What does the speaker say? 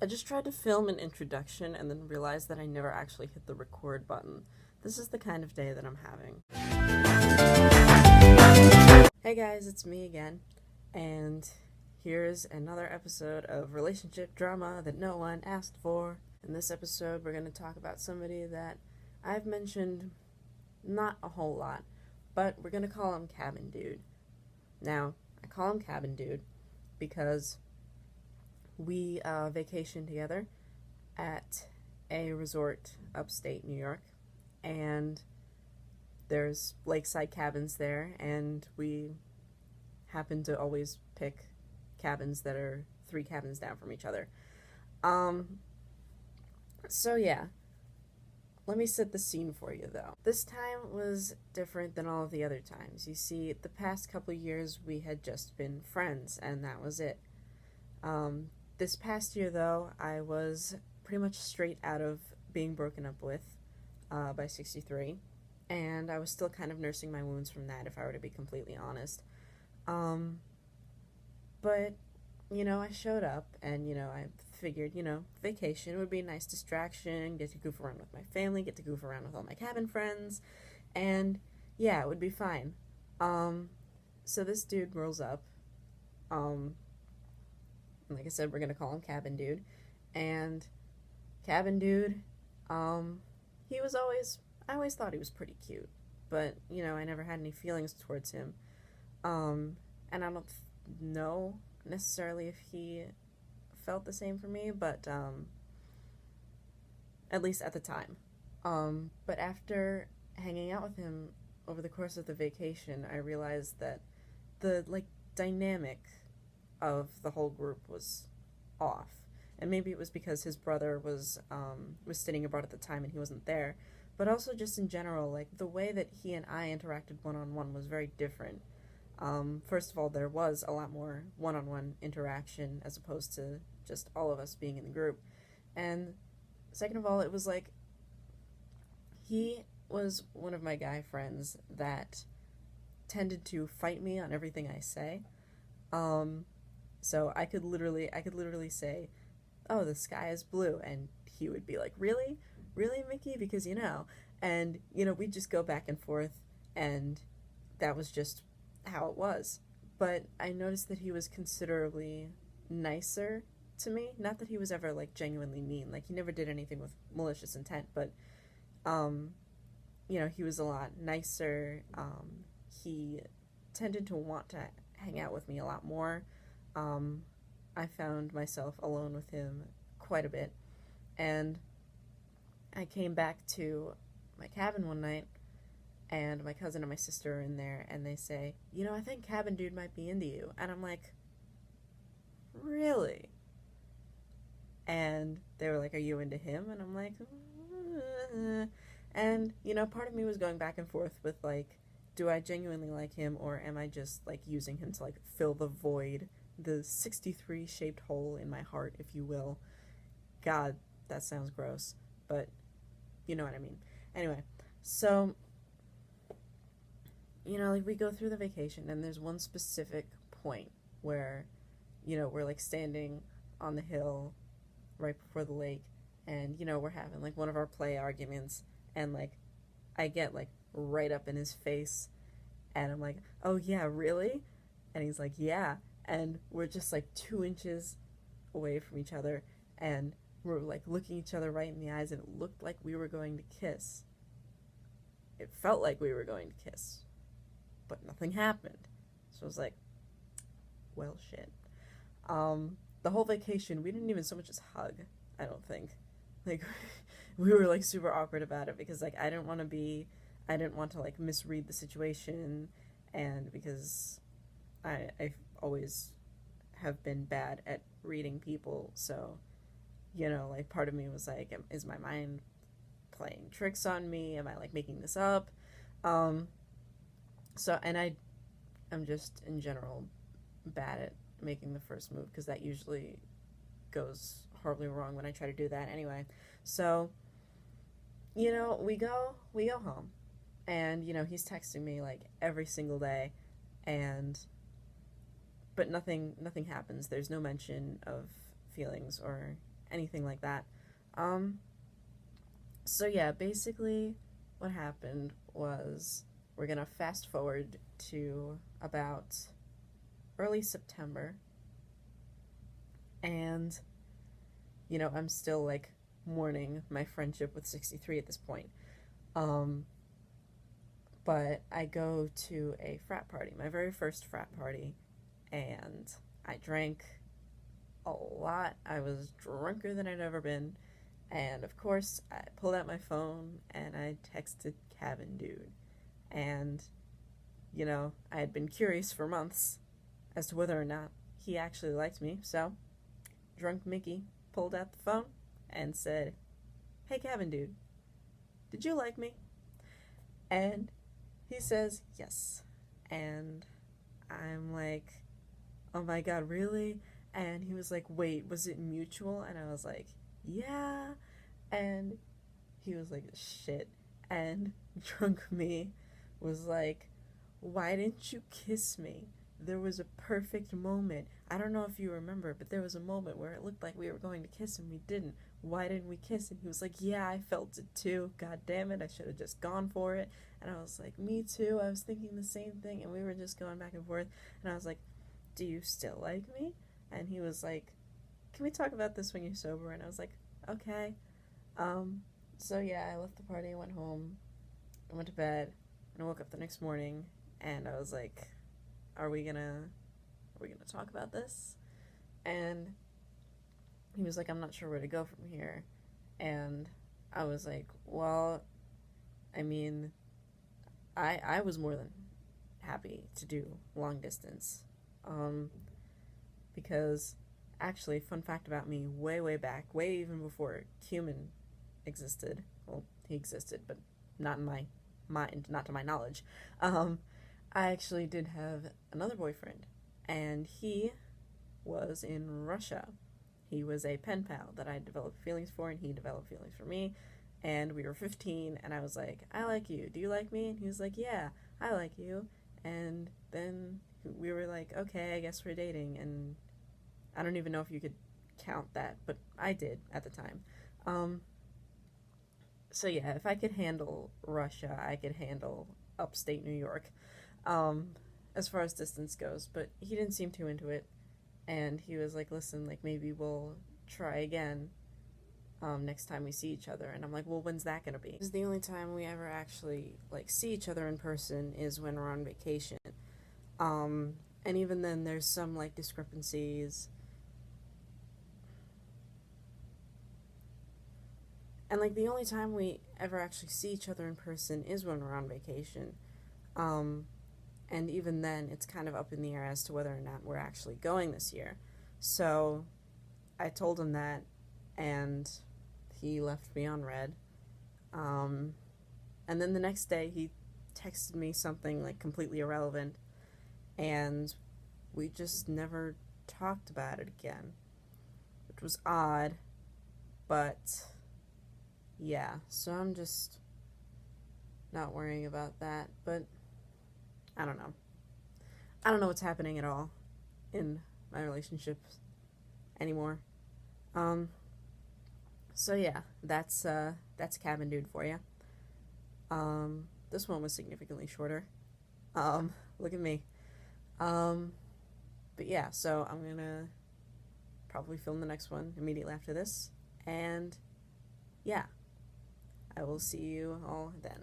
I just tried to film an introduction and then realized that I never actually hit the record button. This is the kind of day that I'm having. Hey guys, it's me again, and here's another episode of relationship drama that no one asked for. In this episode, we're going to talk about somebody that I've mentioned not a whole lot, but we're going to call him Cabin Dude. Now, I call him Cabin Dude because we vacationed together at a resort upstate New York, and there's lakeside cabins there, and we happen to always pick cabins that are 3 cabins down from each other. So yeah, let me set the scene for you though. This time was different than all of the other times. You see, the past couple years we had just been friends, and that was it. This past year, though, I was pretty much straight out of being broken up with by 63, and I was still kind of nursing my wounds from that, if I were to be completely honest. But, I showed up, and, I figured, vacation would be a nice distraction, get to goof around with my family, get to goof around with all my cabin friends, and, yeah, it would be fine. So this dude rolls up, like I said, we're gonna call him Cabin Dude. And Cabin Dude, he was I always thought he was pretty cute, but I never had any feelings towards him. And I don't know necessarily if he felt the same for me, but at least at the time. But after hanging out with him over the course of the vacation, I realized that the dynamic of the whole group was off. And maybe it was because his brother was studying abroad at the time and he wasn't there. But also just in general, the way that he and I interacted one-on-one was very different. First of all, there was a lot more one-on-one interaction as opposed to just all of us being in the group. And second of all, it was he was one of my guy friends that tended to fight me on everything I say. So I could literally say, "Oh, the sky is blue," and he would be like, "Really, really, Mickey?" Because and we'd just go back and forth, and that was just how it was. But I noticed that he was considerably nicer to me. Not that he was ever genuinely mean. He never did anything with malicious intent, but he was a lot nicer. He tended to want to hang out with me a lot more. I found myself alone with him quite a bit, and I came back to my cabin one night, and my cousin and my sister are in there, and they say, "I think Cabin Dude might be into you," and I'm like, "Really?" And they were like, "Are you into him?" And I'm like, and part of me was going back and forth with do I genuinely like him, or am I just using him to fill the void, the 63 shaped hole in my heart, if you will. God, that sounds gross, but you know what I mean. Anyway, so we go through the vacation, and there's one specific point where we're standing on the hill right before the lake, and we're having one of our play arguments, and I get right up in his face, and I'm like, "Oh yeah, really?" And he's like, "Yeah." And we're just 2 inches away from each other, and we're looking each other right in the eyes, and it looked like we were going to kiss. It felt like we were going to kiss, but nothing happened. So I was like, well, shit. The whole vacation, we didn't even so much as hug, I don't think. We were super awkward about it, because I didn't want to misread the situation, and because I always have been bad at reading people, so part of me was is my mind playing tricks on me? Am I making this up? So, and I'm just in general bad at making the first move, because that usually goes horribly wrong when I try to do that anyway. So we go home, and he's texting me every single day, and but nothing happens. There's no mention of feelings or anything like that. Um, so yeah, basically what happened was we're gonna fast forward to about early September, and I'm still like mourning my friendship with 63 at this point. Um, but I go to a frat party, my very first frat party, and I drank a lot. I was drunker than I'd ever been. And of course, I pulled out my phone and I texted Cabin Dude. And, I had been curious for months as to whether or not he actually liked me. So, drunk Mickey pulled out the phone and said, "Hey, Cabin Dude, did you like me?" And he says, "Yes." And I'm like, "Oh my god, really?" And he was like, "Wait, was it mutual?" And I was like, "Yeah." And he was like, "Shit." And drunk me was like, "Why didn't you kiss me? There was a perfect moment. I don't know if you remember, but there was a moment where it looked like we were going to kiss and we didn't. Why didn't we kiss?" And he was like, "Yeah, I felt it too. God damn it, I should have just gone for it." And I was like, "Me too. I was thinking the same thing." And we were just going back and forth. And I was like, "Do you still like me?" And he was like, "Can we talk about this when you're sober?" And I was like, "Okay." Um, so yeah, I left the party, went home, I went to bed, and I woke up the next morning, and I was like, are we gonna talk about this?" And he was like, "I'm not sure where to go from here." And I was like, "Well, I mean, I was more than happy to do long distance. Um, because actually, fun fact about me, way, way back, way even before human existed. Well, he existed, but not in my mind, not to my knowledge. Um, I actually did have another boyfriend, and he was in Russia. He was a pen pal that I developed feelings for, and he developed feelings for me. And we were 15, and I was like, "I like you. Do you like me?" And he was like, "Yeah, I like you." And then we were like, "Okay, I guess we're dating." And I don't even know if you could count that, but I did at the time. Um, so yeah, if I could handle Russia, I could handle upstate New York, um, as far as distance goes. But he didn't seem too into it, and he was like, "Listen, like maybe we'll try again, next time we see each other." And I'm like, "Well, when's that gonna be?" This is the only time we ever actually like see each other in person is when we're on vacation. Um, and even then, there's some like discrepancies. And like the only time we ever actually see each other in person is when we're on vacation. Um, and even then, it's kind of up in the air as to whether or not we're actually going this year. So I told him that, and he left me on red. Um, and then the next day, he texted me something like completely irrelevant, and we just never talked about it again, which was odd, but yeah, so I'm just not worrying about that, but I don't know. I don't know what's happening at all in my relationships anymore. Um, so yeah, that's Cabin Dude for you. This one was significantly shorter. Look at me. Um, but yeah, so I'm gonna probably film the next one immediately after this, and yeah, I will see you all then.